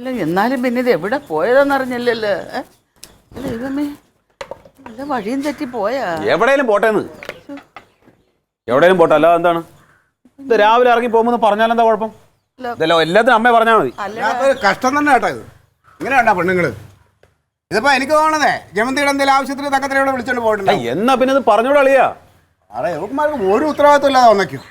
അല്ല എന്നാലും പിന്നെ ഇത് എവിടെ പോയതെന്നറിഞ്ഞില്ലല്ലോ. ദൈവമേ, നല്ല വഴിയും തെറ്റി പോയാ. എവിടെയും പോട്ടേന്ന്, എവിടെയും പോട്ടെ. അല്ല എന്താണ് ഇത് രാവിലെ ഇറങ്ങി പോകുമ്പോ പറഞ്ഞാൽ എന്താ കുഴപ്പം? ഇതല്ലോ എല്ലാത്തിനും അമ്മ പറഞ്ഞാൽ മതി. കഷ്ടം തന്നെ കേട്ടോ ഇത്. ഇങ്ങനെയാണ്ടാ പെണ്ണുങ്ങള്. ഇതിപ്പോ എനിക്ക് തോന്നണതേ ജമന്തിയുടെ എന്തെങ്കിലും ആവശ്യത്തിന് തക്കത്തിലൂടെ വിളിച്ചോണ്ട് പോയിട്ടുണ്ട്. എന്നാ പിന്നെ ഇത് പറഞ്ഞോട് അളിയാ. അതെ, ഇവന്മാർക്ക് ഒരു ഉത്തരവാദിത്വം ഇല്ലാതെ വന്നേക്കും.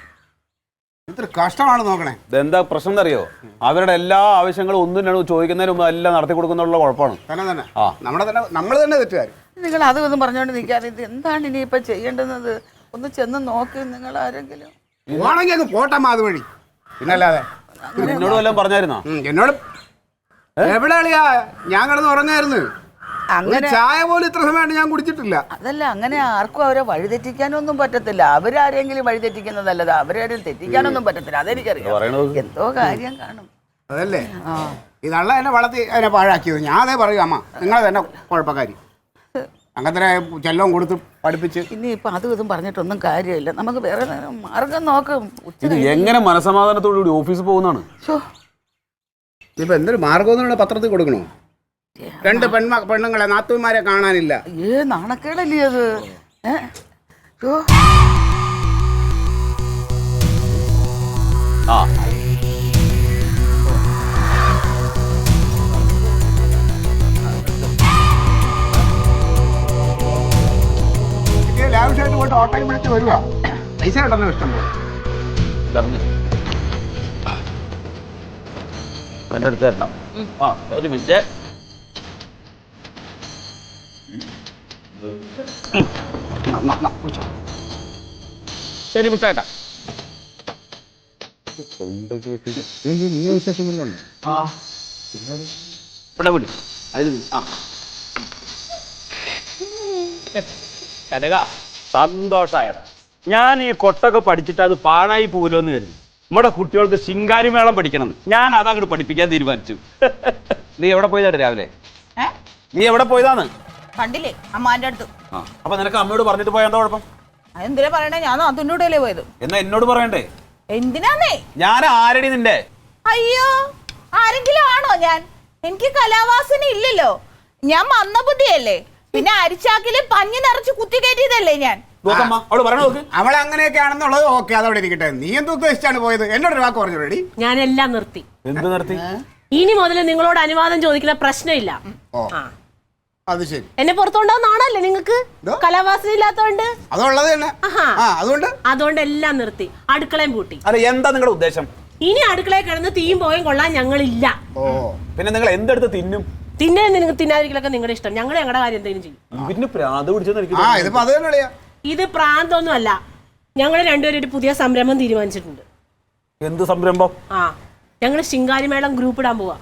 ഇത്ര കഷ്ടമാണ് നോക്കണേ. ഇതെന്താ പ്രശ്നം എന്നറിയോ? അവരുടെ എല്ലാ ആവശ്യങ്ങളും ഒന്നും ചോദിക്കുന്നതിന് മുമ്പ് എല്ലാം നടത്തി കൊടുക്കുന്നുള്ള കുഴപ്പമാണ്. തന്നെ നമ്മൾ തന്നെ തെറ്റുകാർ. നിങ്ങൾ അതൊന്നും പറഞ്ഞോണ്ട് നിൽക്കാതെ ഇത് എന്താണ് ഇനിയിപ്പോ ചെയ്യേണ്ടുന്നത്? ഒന്ന് ചെന്ന് നോക്ക് നിങ്ങൾ ആരെങ്കിലും. പോണെങ്കിൽ അങ്ങ് പോട്ടമ്മ അതുവഴി. പിന്നല്ലാതെ എന്നോട് വല്ലതും പറഞ്ഞായിരുന്നോ? എന്നോട് എവിടെ അളിയാ, ഞാൻ കിടന്ന് ഉറങ്ങായിരുന്നു. അങ്ങനെ ചായ പോലും ഇത്ര സമയമായിട്ട് ഞാൻ കുടിച്ചിട്ടില്ല. അതല്ല, അങ്ങനെ ആർക്കും അവരെ വഴിതെറ്റിക്കാനൊന്നും പറ്റത്തില്ല. അവരാരെങ്കിലും വഴിതെറ്റിക്കുന്നതല്ലത്, അവരാരും തെറ്റിക്കാനൊന്നും പറ്റത്തില്ല. അതെനിക്കറിയാം. എന്തോ കാര്യം കാണും. അതല്ലേ ഇതള്ള എന്നെ വളർത്തി അതിനെ പാഴാക്കിയത്. ഞാൻ അതേ പറയൂ അമ്മ, നിങ്ങൾ തന്നെ കുഴപ്പക്കാരി. അങ്ങനത്തെ ചെല്ലവും കൊടുത്ത് പഠിപ്പിച്ച് ഇനിയിപ്പോൾ അതും ഇതും പറഞ്ഞിട്ടൊന്നും കാര്യമില്ല. നമുക്ക് വേറെ മാർഗം നോക്കും. ഇത് എങ്ങനെ മനസമാധാനത്തോടുകൂടി ഓഫീസിൽ പോകുന്നതാണ്? ഇപ്പൊ എന്തൊരു മാർഗം പത്രത്തിൽ കൊടുക്കണോ? 2 പെണ്ണുങ്ങളെ നാത്തുമാരെ കാണാനില്ല. നാണക്കേടല്ലേ അത്? ലാവിഷായിട്ട് പോയിട്ട് ഓട്ടോയിൽ വിളിച്ച് വരുക. പൈസ ഉണ്ടെന്ന് ഇഷ്ടം പോലെ. ഒരു മിനിറ്റ്. ശരി മുത്തേട്ടാ. ഇവിടെ വിളി. സന്തോഷായ ഞാൻ ഈ കൊട്ടൊക്കെ പഠിച്ചിട്ട് അത് പാഴായി പോലോന്ന് കരുതി. നമ്മുടെ കുട്ടികൾക്ക് ശിങ്കാരിമേളം പഠിക്കണം. ഞാൻ അതങ്ങോട്ട് പഠിപ്പിക്കാൻ തീരുമാനിച്ചു. നീ എവിടെ പോയതാ രാവിലെ? നീ എവിടെ പോയതാന്ന് കണ്ടില്ലേ? അമ്മാന്റെ അടുത്ത്. അപ്പൊ നിനക്ക് അമ്മയോട് പറഞ്ഞിട്ട് പോയാ എന്താ കുഴപ്പം? അതെന്തിനാ പറയണേ? ഞാൻ അതിൻ്റെ കൂടെയല്ലേ പോയത്. എന്നാ എന്നോട് പറയണ്ടേ? എന്തിനാന്നേ? ഞാൻ ആരടി നിന്റെ? അയ്യോ, ആരെങ്കിലും ആണോ ഞാൻ? എനിക്ക് കലാവാസന ഇല്ലല്ലോ. ഞാൻ മന്ദബുദ്ധിയല്ലേ. പിന്നെ അരിച്ചാക്കില് പഞ്ഞി നിറച്ച് കുത്തി കയറ്റിയതല്ലേ ഞാൻ. അവൾ അങ്ങനെയൊക്കെ ആണെന്നുള്ളത് ഓക്കെ, അതവിടെ ഇരിക്കട്ടെ. നീ എന്ത് ഉദ്ദേശിച്ചാണ് പോയത്? എന്നോടൊരു വാക്ക് പറഞ്ഞു റെഡി. ഞാനെല്ലാം നിർത്തി. എന്ത് നിർത്തി? ഇനി മുതൽ നിങ്ങളോട് അനുവാദം ചോദിക്കുന്ന പ്രശ്നമില്ല. അത് ശരി. എന്നെ പുറത്തുകൊണ്ടാവുന്നാണല്ലേ നിങ്ങൾക്ക്? കലാവാസന ഇല്ലാത്തോണ്ട്. അതുള്ളത് തന്നെ. അതുകൊണ്ട് എല്ലാം നിർത്തി. അടുക്കളയും പൂട്ടി. അല്ല, എന്താ നിങ്ങളുടെ ഉദ്ദേശം? ഇനി അടുക്കളയിൽ കിടന്ന് തീയും പോയും കൊള്ളാൻ ഞങ്ങളില്ല. പിന്നെ നിങ്ങൾ എന്തെടുത്ത് തിന്നും? നിങ്ങൾക്ക് തിന്നാതിരിക്കലൊക്കെ നിങ്ങളുടെ ഇഷ്ടം. ഞങ്ങളുടെ കാര്യം എന്തെങ്കിലും ചെയ്യും. ഇത് പ്രാന്തൊന്നും അല്ല. ഞങ്ങൾ രണ്ടുപേരും ഒരു പുതിയ സംരംഭം തീരുമാനിച്ചിട്ടുണ്ട്. എന്ത് സംരംഭം? ഞങ്ങൾ ശിങ്കാരിമേളം ഗ്രൂപ്പ് ഇടാൻ പോവാ.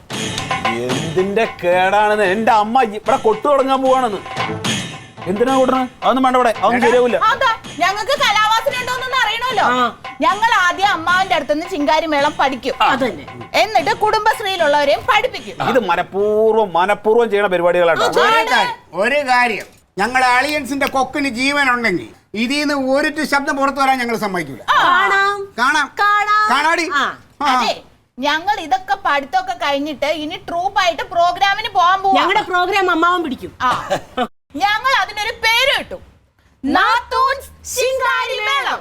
എന്തിന്റെ കേടാണെന്ന് എന്റെ അമ്മ ഇവിടെ കൊട്ടു തുടങ്ങാൻ പോവാണെന്ന്. എന്തിനാ കൂട്ടണ? അതൊന്നും വേണ്ട, ഇവിടെ അതൊന്നും ശരിയാവില്ല. ഞങ്ങൾക്ക് കലാവാസന ഉണ്ടോന്ന് അറിയണമല്ലോ. ഞങ്ങൾ ആദ്യം അമ്മാവിന്റെ അടുത്തുനിന്ന് ചിങ്കാരിമേളം പഠിക്കും. എന്നിട്ട് കുടുംബശ്രീയിലുള്ളവരെയും പഠിപ്പിക്കും. ഇത് മനഃപൂർവ്വം ചെയ്യണ പരിപാടികളാണ്. ഒരു കാര്യം, ഞങ്ങളുടെ അളിയൻസിന്റെ കൊക്കിന് ജീവൻ ഉണ്ടെങ്കിൽ ഇതിന്ന് ഒരു ശബ്ദം പുറത്തു വരാൻ ഞങ്ങൾ സമ്മതിക്കില്ല. കാണാടി. അതെ, ഞങ്ങൾ ഇതൊക്കെ പഠിത്തമൊക്കെ കഴിഞ്ഞിട്ട് ഇനി ട്രൂപ്പായിട്ട് പ്രോഗ്രാമിന് പോകാൻ പോകും. ഞങ്ങളുടെ പ്രോഗ്രാം അമ്മാവൻ പിടിക്കും. ഞങ്ങൾ അതിനൊരു പേര് കിട്ടും, നാത്തൂൻസ് ശിങ്കാരിമേളം.